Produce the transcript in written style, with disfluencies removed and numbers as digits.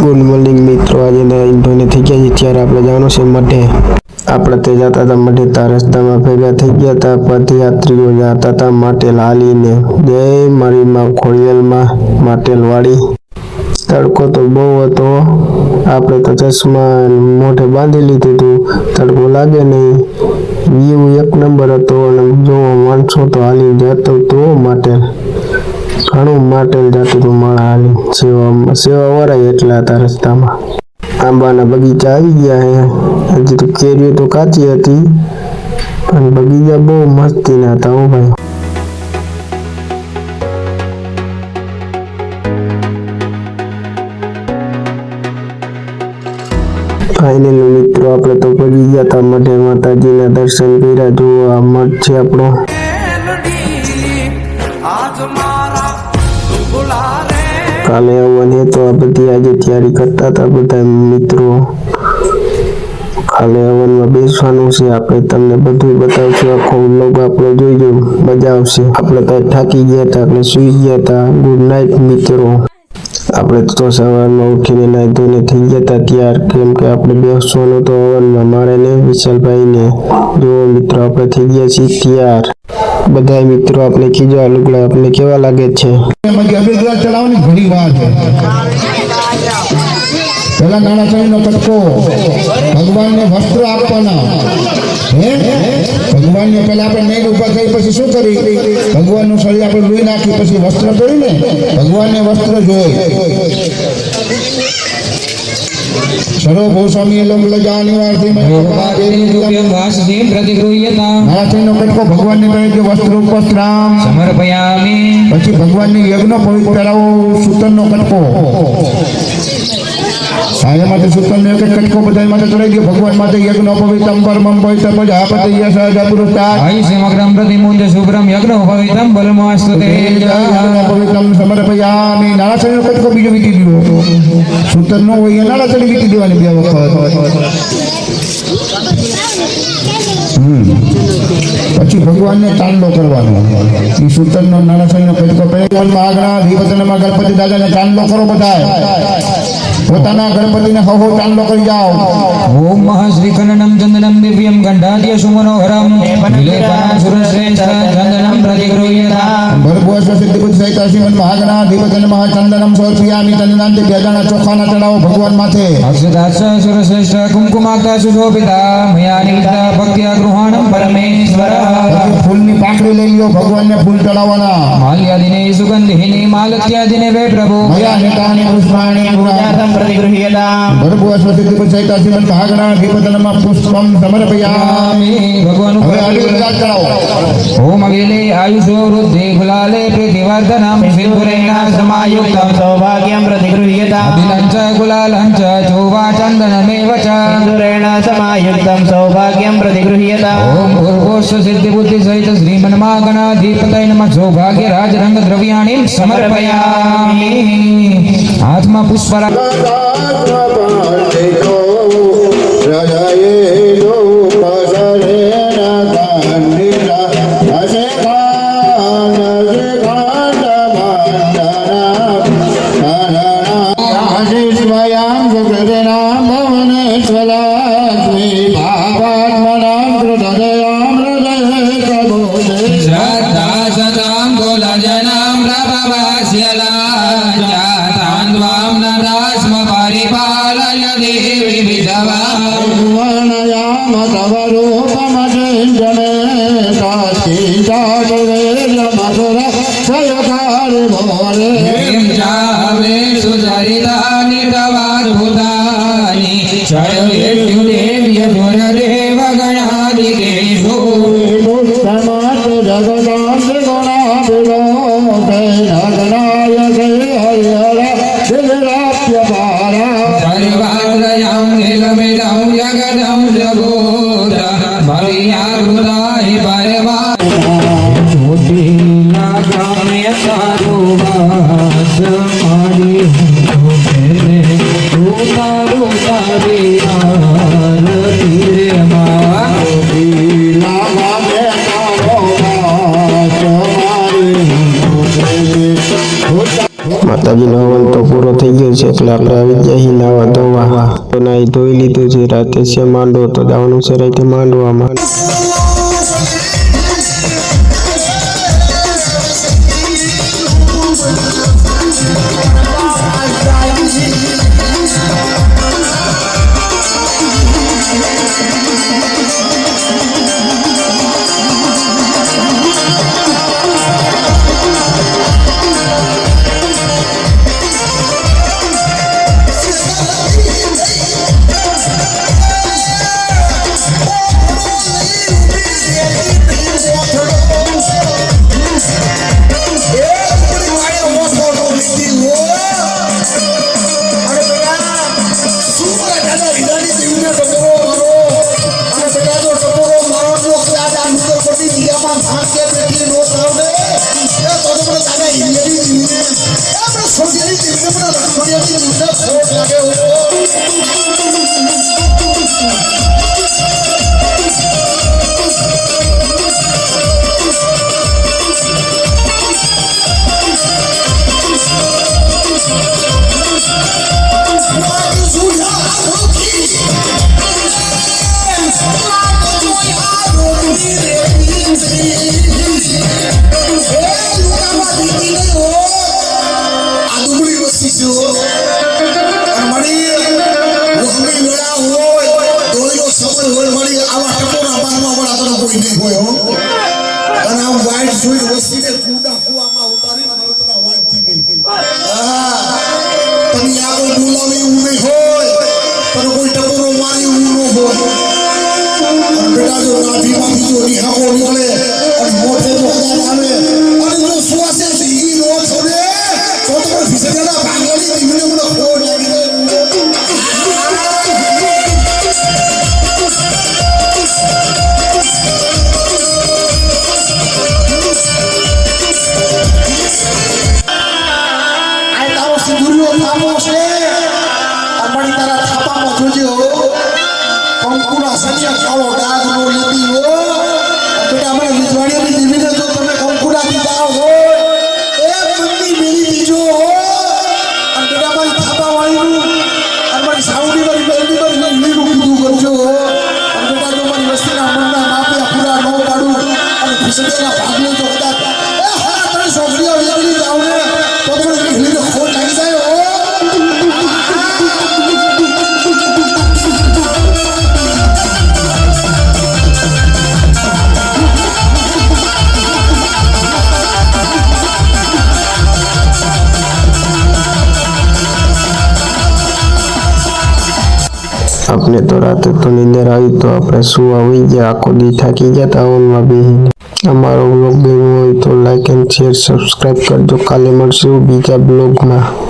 Good morning મિત્રો, આજે ધોઈને થઈ ગયા છે ત્યારે આપણે જવાનું છે મઢે. આપણે તે જતા હતા મઢે તા રસ્તામાં ભેગા થઈ ગયા હતા પદયાત્રીઓ જતા હતા માટેલ હાલીને. જય મારી માં ખોડિયાલમાં માટેલ વાળી. તડકો તો બહુ હતો, આપણે તો ચશ્મા મોઢે બાંધી લીધું હતું, તડકો લાગે નહીં. વ્યૂ એક નંબર હતો અને જો માણસો તો હાલી જતો તો માટેલ ઘણું માટેલ જતું હતું માણા હાલી. સેવા વરાય એટલા હતા રસ્તામાં. આંબાના બગીચા આવી ગયા હે. હજી તો કેરીઓ તો કાચી હતી પણ બગીચા બહુ મસ્તીના હતા. હો ભાઈ, ફાઇનલી મિત્રો આપણે તો પહોંચી ગયા હતા મઢે. માતાજીના દર્શન કર્યા. જો આ મઠ છે આપણો. કાલે આવવાની તો આ બધી આજે તૈયારી કરતા હતા બધા મિત્રો. કાલે હવનમાં બેસવાનું છે. આપણે તમને બધું બતાવશું. આખો વ્લોગ આપણો જોઈજો, મજા આવશે. આપણે તો થાકી ગયા હતા એટલે સુઈ ગયા હતા. ગુડ નાઇટ મિત્રો. આપણે તો સવારમાં ઉઠીને નાઈ ધોઈને થઈ ગયા હતા તૈયાર, કેમ કે આપણે બેસવાનું તો હવનમાં મારે ને વિશાલભાઈને. જો મિત્રો આપણે થઈ ગયા છીએ તૈયાર. બધા મિત્રો આપણે કીજો આ લુગડા આપણે કેવા લાગે છે. ચડાવવાની ઘણી વાર છે. પેલા નાના ચાંદનો કટકો ભગવાનને વસ્ત્ર આપવાના. ભગવાનને પેલા આપણે મેળ ઉભા કરી પછી શું કરી, ભગવાનનું શરીર આપણે લોહી નાખી પછી વસ્ત્ર પહેરીને ભગવાનને વસ્ત્ર જોઈ. સર્વ ભૂસ્વામી લોક લજાની વારથી નારાયણનો કટકો ભગવાનને કહે કે વસ્ત્ર ઉપસ્ત્રામ સમર્પયામિ. પછી ભગવાનને યજ્ઞ પવિત્ર કરાવો. સૂતરનો કટકો સાયા માટે સૂતરનો એક કટકો બધા માટે ચડાવી દો. ભગવાન માટે યજ્ઞ પવિત્રમ પરમમ પવિત્ર પ્રજાપતિ યસા પુરુષાર્થ આઈ સમગ્રમ પ્રતિમુંજ શુભ્રમ યજ્ઞ પવિત્રમ બલમાસ્તુતે પવિત્રમ સમર્પયામિ. નારાયણનો કટકો બીજો વીટી દીધો. સૂતરનો હોય નારાયણ વીટી દેવાની બે વખત. પછી ભગવાનને ચાંદલો કરવાનો. એ સૂતરનો નારાયણનો કટકો પહેલા આગળ વિવતનમાં ગણપતિ દાદાને ચાંદલો કરો. બધા પોતાના ગણપતિને હો ચાંદલો કરી જાઓ. ઓમ મહાશ્રી કનનમ ચંદનમ દિવ્યમ ગંધાદ્ય સુમનોહરમ વિલેપના સુરશ્રેષ્ઠ ચંદનમ પ્રતિગૃહ્યતા ભરભુઅસ્વ સિદ્ધિબુદ્ધ સહિત શ્રીમદ મહાગણા ધીપતન મહાચંદનમ સમર્પયામિ. ચંદનાંતે બેજાના ચોખાના ચડાવો ભગવાન માથે. અક્ષદાસ્ય સુરશ્રેષ્ઠ કુમકુમાકા સુશોભિતા મયા નિમિત્તા ભક્ત્યા ગૃહાણમ પરમેશ્વર. ફૂલની પાંખડી લઈ લ્યો, ભગવાનને ફૂલ ચડાવવાના. માલ્યાદિને સુગંધિની માલત્યાદિને વે પ્રભુ મયા નેતાની પુષ્પાણી ગુણાર્થમ પ્રતિગૃહ્યતા ભરભુઅસ્વ સિદ્ધિબુદ્ધ સહિત શ્રીમદ મહાગણા ધીપતનમાં પુષ્પમ સમર્પયામિ. ભગવાન હવે આડી ચડાવો. ઓમ અગિલે આયુષો વૃદ્ધિ ગુલાલે પ્રીતિવર્ધનમ સિંધુરેણા સમાયુક્તમ સૌભાગ્યમ પ્રતિગૃહ્યતા અભિલંચ ગુલાલંચ ચોવા ચંદનમેવ ચ સિંધુરેણ સમાયુક્તમ સૌભાગ્યમ પ્રતિગૃહ્યતા ઓમ ભૂર્ભુવસ્વ સિદ્ધિ બુદ્ધિ સહિત શ્રીમન્મહાગણાધિપતય નમઃ સૌભાગ્ય રાજ રંગ દ્રવ્યાણી સમર્પયામિ. હાથમાં પુષ્પરા માતાજીનો હવન તો પૂરો થઈ ગયો છે એટલે આપણે આવી જઈએ નાવા ધોવા તો નાઈ ધોઈ લીધું છે. રાતે છે માંડવો તો જવાનું છે રાતે માંડવામાં. આપણે તો રાતે તો નીંદર આવી તો આપણે શું આવી ગયા, આખો દી થાકી ગયા તા ઓનમાં બેહીને. અમારો બ્લોગ ગમ્યો હોય તો લાઈક એન્ડ શેર સબસ્ક્રાઈબ કરજો. કાલે મળશું બીજા બ્લોગમાં.